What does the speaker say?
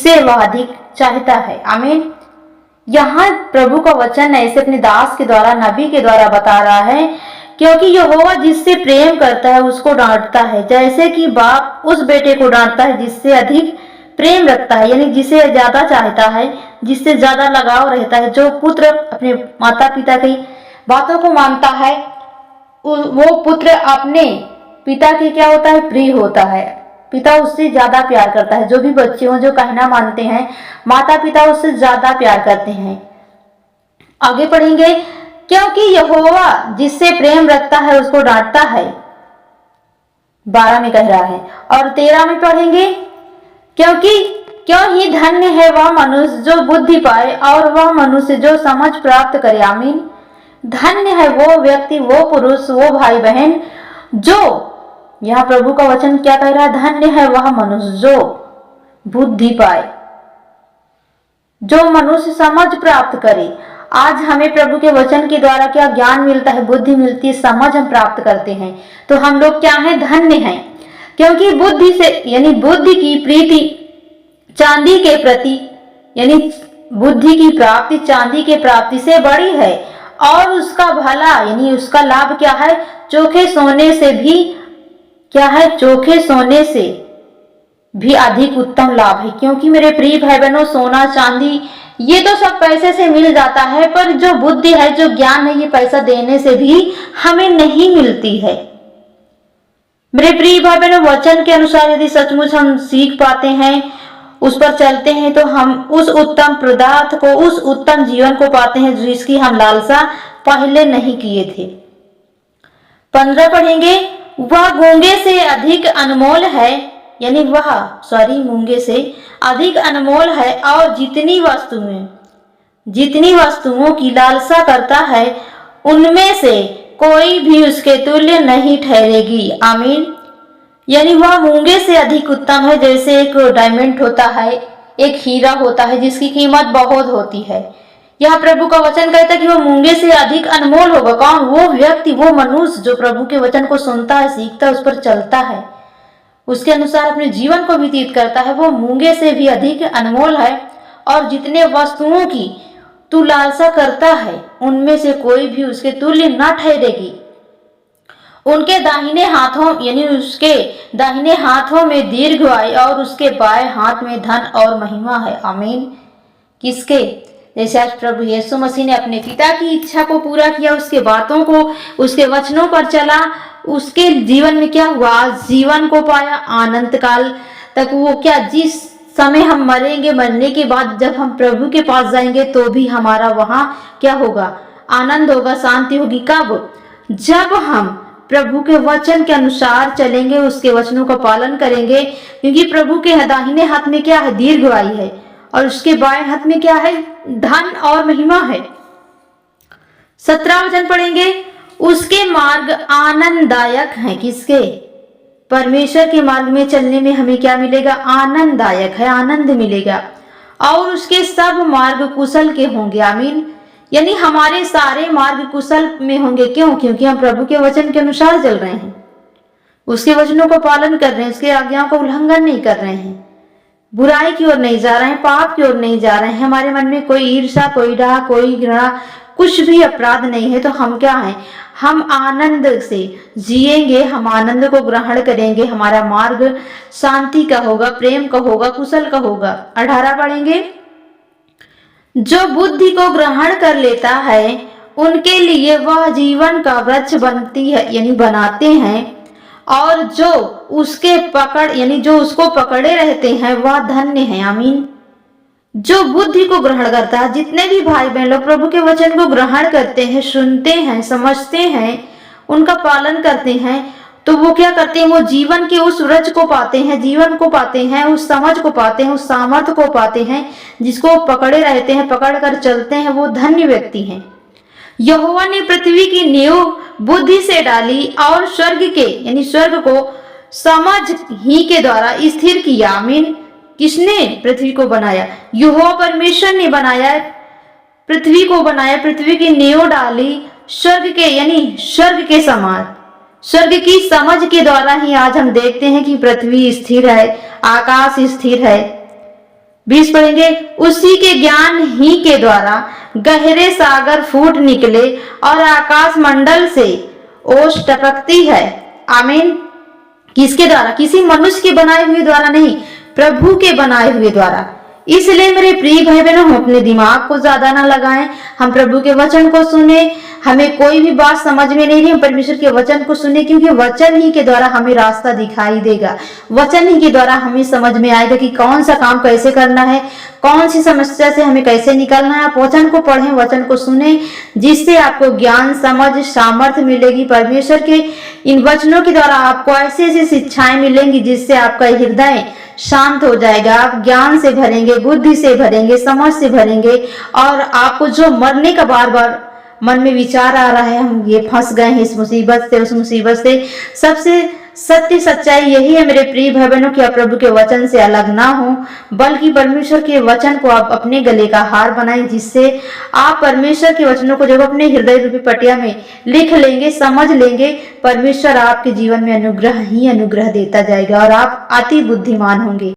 जिससे वह अधिक चाहता है। आमीन। यहाँ प्रभु का वचन ऐसे अपने दास के द्वारा, नबी के द्वारा बता रहा है, क्योंकि यहोवा जिससे प्रेम करता है उसको डांटता है, जैसे कि बाप उस बेटे को डांटता है जिससे अधिक प्रेम रखता है, यानी जिसे ज्यादा चाहता है, जिससे ज्यादा लगाव रहता है। जो पुत्र अपने माता पिता की बातों को मानता है, वो पुत्र अपने पिता के क्या होता है, प्रिय होता है। पिता उससे ज्यादा प्यार करता है। जो भी बच्चे हो जो कहना मानते हैं, माता पिता उससे ज्यादा प्यार करते हैं। आगे पढ़ेंगे, क्योंकि यहोवा जिससे प्रेम रखता है उसको डांटता है, 12 में कह रहा है। और 13 में पढ़ेंगे, क्यों ही धन्य है वह मनुष्य जो बुद्धि पाए और वह मनुष्य जो समझ प्राप्त करे। आमीन। धन्य है वो व्यक्ति, वो पुरुष, वो भाई बहन जो, यहाँ प्रभु का वचन क्या कह रहा है, धन्य है वह मनुष्य जो बुद्धि पाए, जो मनुष्य समझ प्राप्त करे। आज हमें प्रभु के वचन के द्वारा क्या ज्ञान मिलता है, बुद्धि मिलती है, समझ हम प्राप्त करते हैं। तो हम लोग क्या हैं, धन्य हैं, क्योंकि बुद्धि से, यानी बुद्धि की प्रीति चांदी के प्रति, यानी बुद्धि की प्राप्ति चांदी के प्राप्ति से बड़ी है, और उसका भला यानी उसका लाभ क्या है, चोखे सोने से भी क्या है, चोखे सोने से भी अधिक उत्तम लाभ है। क्योंकि मेरे प्रिय भाई बहनों, सोना चांदी ये तो सब पैसे से मिल जाता है, पर जो बुद्धि है, जो ज्ञान है, ये पैसा देने से भी हमें नहीं मिलती है। मेरे प्रिय भाई बहनों, वचन के अनुसार यदि सचमुच हम सीख पाते हैं, उस पर चलते हैं, तो हम उस उत्तम पदार्थ को, उस उत्तम जीवन को पाते हैं जिसकी हम लालसा पहले नहीं किए थे। 15 पढ़ेंगे, वह गूंगे से अधिक अनमोल है, यानी मूंगे से अधिक अनमोल है, और जितनी वस्तुओं की लालसा करता है उनमें से कोई भी उसके तुल्य नहीं ठहरेगी। आमीन। यानी वह मूंगे से अधिक उत्तम है। जैसे एक डायमंड होता है, एक हीरा होता है जिसकी कीमत बहुत होती है। यह प्रभु का वचन कहता है कि वह मूंगे से अधिक अनमोल होगा। कौन? वो व्यक्ति, वो मनुष्य जो प्रभु के वचन को सुनता है, सीखता है, उस पर चलता है, उसके अनुसार अपने जीवन को व्यतीत करता है, वो मूंगे से भी अधिक अनमोल है। और जितने वस्तुओं की तू लालसा करता है उनमें से कोई भी उसके तुल्य न ठहरेगी। उनके दाहिने हाथों, यानी उसके दाहिने हाथों में दीर्घ आयु और उसके बाएं हाथ में धन और महिमा है। आमीन। किसके? जैसे आज प्रभु यीशु मसीह ने अपने पिता की इच्छा को पूरा किया, उसके बातों को, उसके वचनों पर चला, उसके जीवन में क्या हुआ, जीवन को पाया, अनंत काल तक वो क्या, जिस समय हम मरेंगे, मरने के बाद जब हम प्रभु के पास जाएंगे तो भी हमारा वहां क्या होगा, आनंद होगा, शांति होगी। कब? जब हम प्रभु के वचन के अनुसार चलेंगे, उसके वचनों का पालन करेंगे। क्योंकि प्रभु के दाहिने हाथ में क्या है, दीर्घ आयु है, और उसके बाएं हाथ में क्या है, धन और महिमा है। 17 वचन पढ़ेंगे, उसके मार्ग आनंददायक हैं। किसके? परमेश्वर के मार्ग में चलने में हमें क्या मिलेगा, आनंददायक है, आनंद मिलेगा। और उसके सब मार्ग कुशल के होंगे। आमीन। यानी हमारे सारे मार्ग कुशल में होंगे। क्यों? क्योंकि हम प्रभु के वचन के अनुसार चल रहे हैं, उसके वचनों को पालन कर रहे हैं, उसके आज्ञाओं का उल्लंघन नहीं कर रहे हैं, बुराई की ओर नहीं जा रहे हैं, पाप की ओर नहीं जा रहे हैं, हमारे मन में कोई ईर्ष्या, कोई डाह, कोई घृणा, कुछ भी अपराध नहीं है। तो हम क्या हैं, हम आनंद से जिएंगे, हम आनंद को ग्रहण करेंगे, हमारा मार्ग शांति का होगा, प्रेम का होगा, कुशल का होगा। 18 पढ़ेंगे, जो बुद्धि को ग्रहण कर लेता है उनके लिए वह जीवन का वृक्ष बनती है, यानी बनाते हैं, और जो उसके यानी जो उसको पकड़े रहते हैं वह धन्य है। आमीन। जो बुद्धि को ग्रहण करता है, जितने भी भाई बहन लोग प्रभु के वचन को ग्रहण करते हैं, सुनते हैं, समझते हैं, उनका पालन करते हैं, तो वो क्या करते हैं, वो जीवन के उस वृक्ष को पाते हैं, जीवन को पाते हैं, उस समझ को पाते हैं, उस सामर्थ्य को पाते हैं जिसको पकड़े रहते हैं, पकड़ कर चलते हैं, वो धन्य व्यक्ति हैं। यहोवा ने पृथ्वी की नींव बुद्धि से डाली और स्वर्ग के, यानी स्वर्ग को समझ ही के द्वारा स्थिर किया। आमीन। किसने पृथ्वी को बनाया? यहोवा परमेश्वर ने बनाया, पृथ्वी को बनाया, पृथ्वी की नींव डाली स्वर्ग के, यानी स्वर्ग के समान, स्वर्ग की समझ के द्वारा ही आज हम देखते हैं कि पृथ्वी स्थिर है, आकाश स्थिर है, 20 पढ़ेंगे, उसी के ज्ञान ही के द्वारा गहरे सागर फूट निकले और आकाश मंडल से ओस टपकती है। आमीन। किसके द्वारा? किसी मनुष्य के बनाए हुए द्वारा नहीं, प्रभु के बनाए हुए द्वारा। इसलिए मेरे प्रिय भाई बहनों, हम अपने दिमाग को ज्यादा ना लगाएं, हम प्रभु के वचन को सुने। हमें कोई भी बात समझ में नहीं रही, हम परमेश्वर के वचन को सुने, क्योंकि वचन ही के द्वारा हमें रास्ता दिखाई देगा। वचन ही के द्वारा हमें समझ में आएगा कि कौन सा काम कैसे करना है, कौन सी समस्या से हमें कैसे निकलना है। आप वचन को पढ़ें, वचन को सुने, जिससे आपको ज्ञान, समझ, सामर्थ्य मिलेगी। परमेश्वर के इन वचनों के द्वारा आपको ऐसी ऐसी शिक्षाएं मिलेंगी जिससे आपका हृदय शांत हो जाएगा। आप ज्ञान से भरेंगे, बुद्धि से भरेंगे, समझ से भरेंगे, और आपको जो मरने का बार बार मन में विचार आ रहा है, हम ये फंस गए हैं इस मुसीबत से, उस मुसीबत से, सबसे सत्य सच्चाई यही है मेरे प्रिय भाई बहनों कि आप प्रभु के वचन से अलग ना हो, बल्कि परमेश्वर के वचन को आप अपने गले का हार बनाएं, जिससे आप परमेश्वर के वचनों को जब अपने हृदय रूपी पटिया में लिख लेंगे, समझ लेंगे, परमेश्वर आपके जीवन में अनुग्रह ही अनुग्रह देता जाएगा और आप अति बुद्धिमान होंगे।